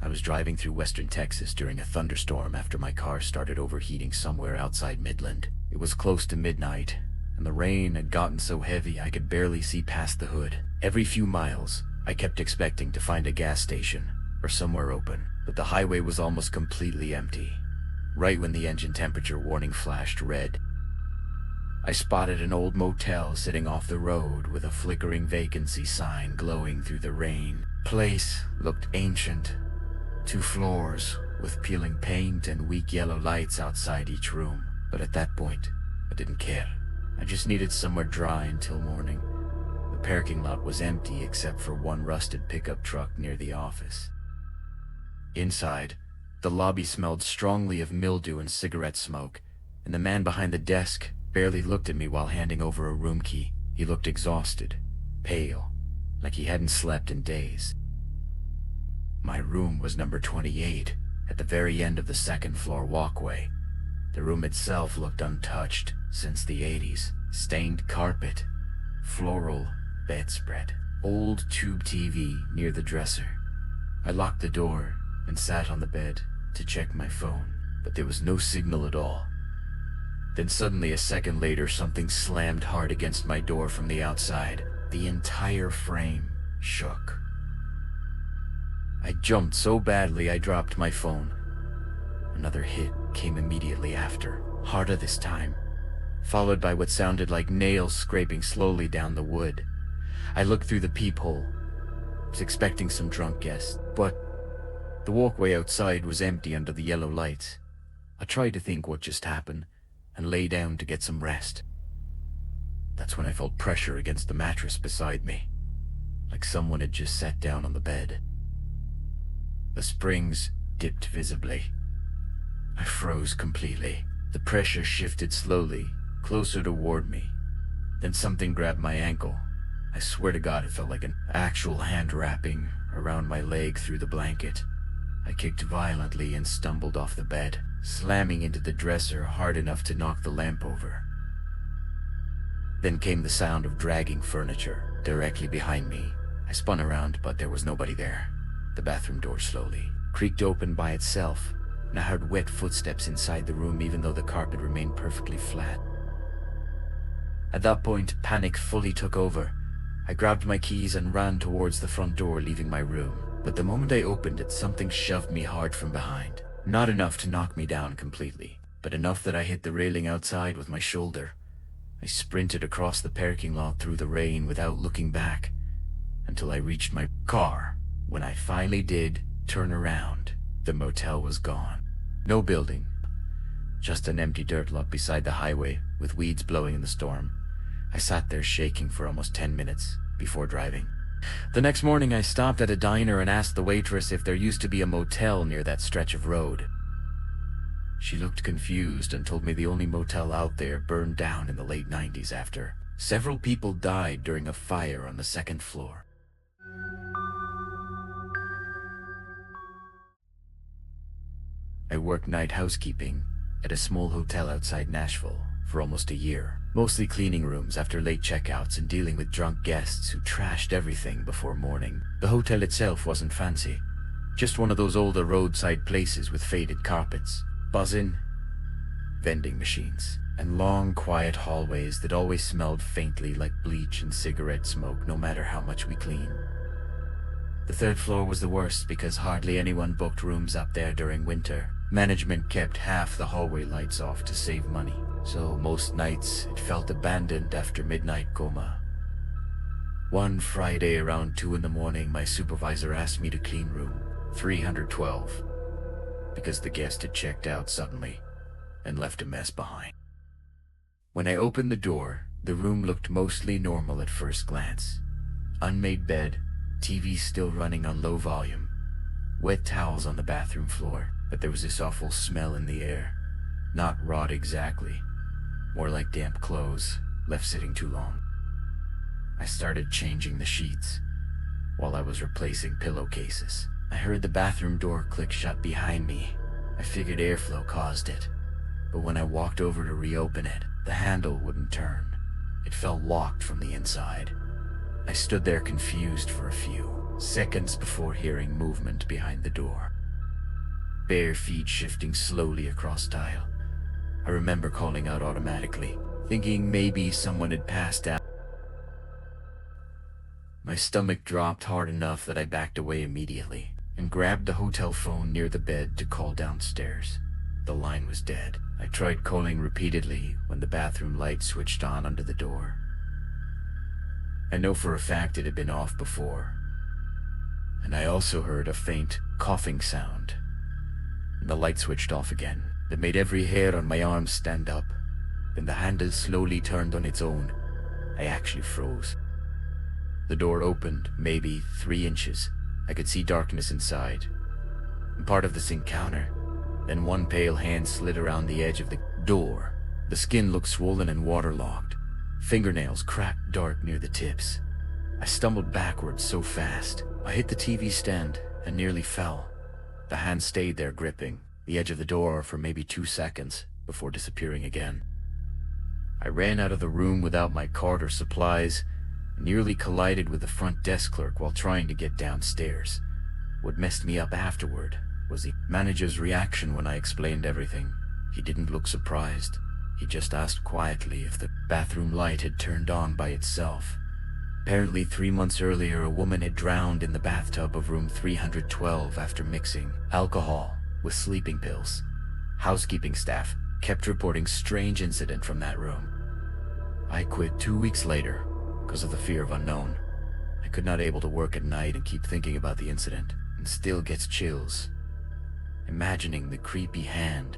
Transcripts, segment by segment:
I was driving through western Texas during a thunderstorm after my car started overheating somewhere outside Midland. It was close to midnight, and the rain had gotten so heavy I could barely see past the hood. Every few miles, I kept expecting to find a gas station or somewhere open, but the highway was almost completely empty. Right when the engine temperature warning flashed red, I spotted an old motel sitting off the road with a flickering vacancy sign glowing through the rain. Place looked ancient. 2 floors with peeling paint and weak yellow lights outside each room. But at that point, I didn't care. I just needed somewhere dry until morning. The parking lot was empty except for one rusted pickup truck near the office. Inside, the lobby smelled strongly of mildew and cigarette smoke, and the man behind the desk barely looked at me while handing over a room key. He looked exhausted, pale, like he hadn't slept in days. My room was number 28, at the very end of the second-floor walkway. The room itself looked untouched since the 80s. Stained carpet, floral bedspread, old tube TV near the dresser. I locked the door and sat on the bed to check my phone, but there was no signal at all. Then suddenly, a second later, something slammed hard against my door from the outside. The entire frame shook. I jumped so badly I dropped my phone. Another hit came immediately after, harder this time, followed by what sounded like nails scraping slowly down the wood. I looked through the peephole, was expecting some drunk guest, but the walkway outside was empty under the yellow lights. I tried to think what just happened and lay down to get some rest. That's when I felt pressure against the mattress beside me, like someone had just sat down on the bed. The springs dipped visibly. I froze completely. The pressure shifted slowly, closer toward me. Then something grabbed my ankle. I swear to God, it felt like an actual hand wrapping around my leg through the blanket. I kicked violently and stumbled off the bed, slamming into the dresser hard enough to knock the lamp over. Then came the sound of dragging furniture directly behind me. I spun around, but there was nobody there. The bathroom door slowly creaked open by itself, and I heard wet footsteps inside the room even though the carpet remained perfectly flat. At that point, panic fully took over. I grabbed my keys and ran towards the front door, leaving my room. But the moment I opened it, something shoved me hard from behind. Not enough to knock me down completely, but enough that I hit the railing outside with my shoulder. I sprinted across the parking lot through the rain without looking back until I reached my car. When I finally did turn around, the motel was gone. No building, just an empty dirt lot beside the highway with weeds blowing in the storm. I sat there shaking for almost 10 minutes before driving. The next morning I stopped at a diner and asked the waitress if there used to be a motel near that stretch of road. She looked confused and told me the only motel out there burned down in the late 90s after several people died during a fire on the second floor. I worked night housekeeping at a small hotel outside Nashville for almost a year, mostly cleaning rooms after late checkouts and dealing with drunk guests who trashed everything before morning. The hotel itself wasn't fancy, just one of those older roadside places with faded carpets, buzzing vending machines, and long, quiet hallways that always smelled faintly like bleach and cigarette smoke no matter how much we cleaned. The third floor was the worst because hardly anyone booked rooms up there during winter. Management kept half the hallway lights off to save money, so most nights it felt abandoned after midnight coma. One Friday around 2 in the morning, my supervisor asked me to clean room 312 because the guest had checked out suddenly and left a mess behind. When I opened the door, the room looked mostly normal at first glance. Unmade bed, TV still running on low volume, wet towels on the bathroom floor, but there was this awful smell in the air. Not rot exactly, more like damp clothes left sitting too long. I started changing the sheets while I was replacing pillowcases. I heard the bathroom door click shut behind me. I figured airflow caused it, but when I walked over to reopen it, the handle wouldn't turn. It felt locked from the inside. I stood there confused for a few seconds before hearing movement behind the door. Bare feet shifting slowly across tile. I remember calling out automatically, thinking maybe someone had passed out. My stomach dropped hard enough that I backed away immediately and grabbed the hotel phone near the bed to call downstairs. The line was dead. I tried calling repeatedly when the bathroom light switched on under the door. I know for a fact it had been off before, and I also heard a faint coughing sound. And the light switched off again. That made every hair on my arm stand up. Then the handle slowly turned on its own. I actually froze. The door opened, maybe 3 inches. I could see darkness inside. And part of this encounter. Then one pale hand slid around the edge of the door. The skin looked swollen and waterlogged. Fingernails cracked dark near the tips. I stumbled backwards so fast. I hit the TV stand and nearly fell. The hand stayed there gripping the edge of the door for maybe 2 seconds before disappearing again. I ran out of the room without my card or supplies, and nearly collided with the front desk clerk while trying to get downstairs. What messed me up afterward was the manager's reaction when I explained everything. He didn't look surprised. He just asked quietly if the bathroom light had turned on by itself. Apparently 3 months earlier, a woman had drowned in the bathtub of room 312 after mixing alcohol with sleeping pills. Housekeeping staff kept reporting strange incident from that room. I quit 2 weeks later because of the fear of unknown. I could not able to work at night and keep thinking about the incident, and still gets chills, imagining the creepy hand.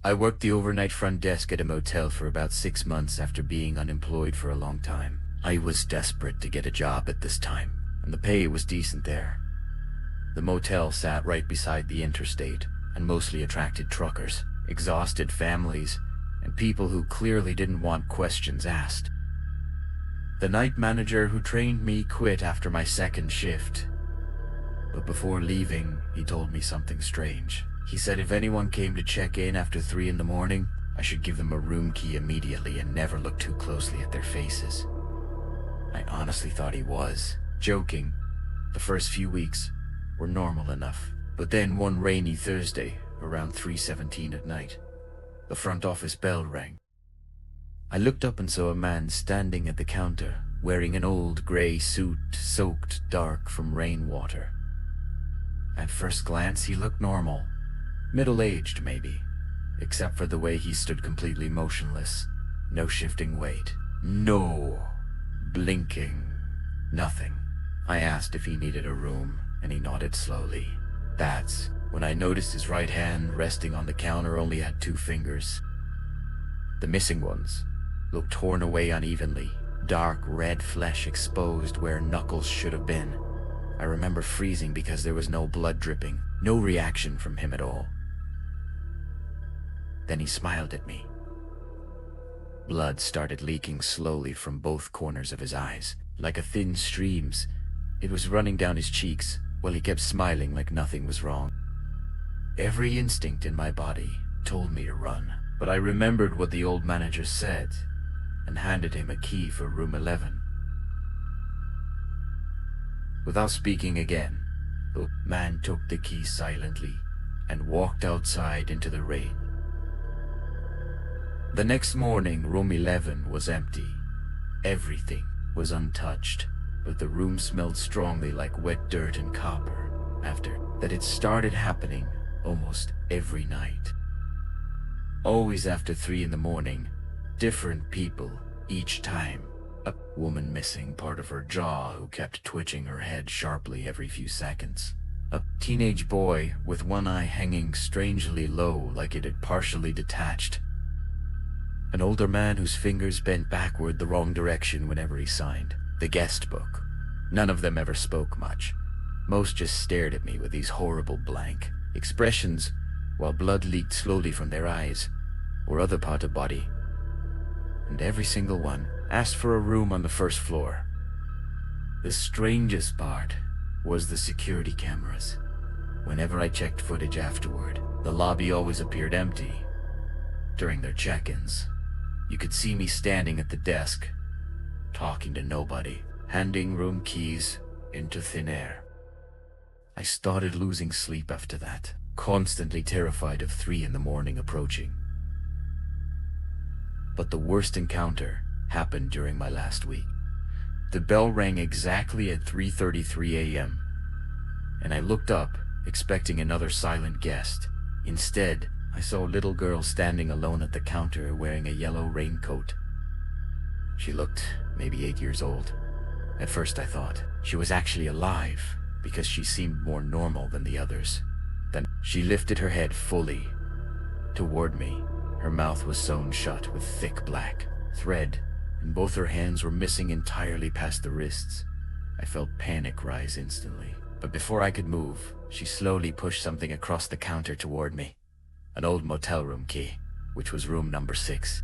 I worked the overnight front desk at a motel for about 6 months after being unemployed for a long time. I was desperate to get a job at this time, and the pay was decent there. The motel sat right beside the interstate and mostly attracted truckers, exhausted families, and people who clearly didn't want questions asked. The night manager who trained me quit after my second shift. But before leaving, he told me something strange. He said if anyone came to check in after 3 in the morning, I should give them a room key immediately and never look too closely at their faces. I honestly thought he was joking. The first few weeks were normal enough. But then one rainy Thursday, around 3:17 at night, the front office bell rang. I looked up and saw a man standing at the counter, wearing an old grey suit soaked dark from rainwater. At first glance, he looked normal. Middle-aged, maybe, except for the way he stood completely motionless. No shifting weight. No blinking. Nothing. I asked if he needed a room, and he nodded slowly. That's when I noticed his right hand resting on the counter only had 2 fingers. The missing ones looked torn away unevenly, dark red flesh exposed where knuckles should have been. I remember freezing because there was no blood dripping, no reaction from him at all. Then he smiled at me. Blood started leaking slowly from both corners of his eyes, like a thin streams. It was running down his cheeks, while he kept smiling like nothing was wrong. Every instinct in my body told me to run, but I remembered what the old manager said, and handed him a key for room 11. Without speaking again, the man took the key silently and walked outside into the rain. The next morning, room 11 was empty. Everything was untouched, but the room smelled strongly like wet dirt and copper. After that, it started happening almost every night. Always after 3 in the morning, different people each time. A woman missing part of her jaw who kept twitching her head sharply every few seconds. A teenage boy with one eye hanging strangely low like it had partially detached. An older man whose fingers bent backward the wrong direction whenever he signed. The guest book. None of them ever spoke much. Most just stared at me with these horrible blank expressions while blood leaked slowly from their eyes or other part of body. And every single one asked for a room on the first floor. The strangest part was the security cameras. Whenever I checked footage afterward, the lobby always appeared empty. During their check-ins, you could see me standing at the desk, talking to nobody, handing room keys into thin air. I started losing sleep after that, constantly terrified of 3 in the morning approaching. But the worst encounter happened during my last week. The bell rang exactly at 3:33 a.m., and I looked up, expecting another silent guest. Instead, I saw a little girl standing alone at the counter wearing a yellow raincoat. She looked maybe 8 years old. At first I thought she was actually alive because she seemed more normal than the others. Then she lifted her head fully toward me. Her mouth was sewn shut with thick black thread, and both her hands were missing entirely past the wrists. I felt panic rise instantly, but before I could move, she slowly pushed something across the counter toward me. An old motel room key, which was room number 6.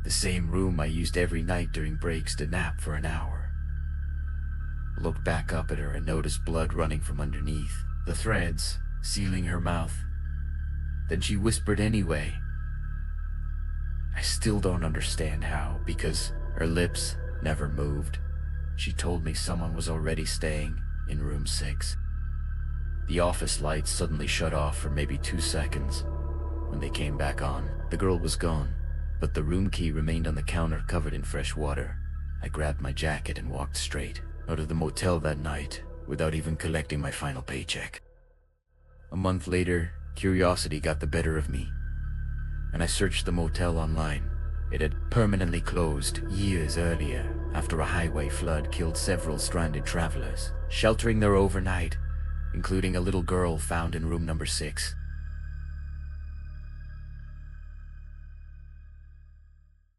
The same room I used every night during breaks to nap for an hour. I looked back up at her and noticed blood running from underneath, the threads sealing her mouth. Then she whispered anyway. I still don't understand how, because her lips never moved. She told me someone was already staying in room 6. The office lights suddenly shut off for maybe 2 seconds. When they came back on, the girl was gone, but the room key remained on the counter covered in fresh water. I grabbed my jacket and walked straight out of the motel that night without even collecting my final paycheck. A month later, curiosity got the better of me, and I searched the motel online. It had permanently closed years earlier after a highway flood killed several stranded travelers, sheltering there overnight, including a little girl found in room number 6.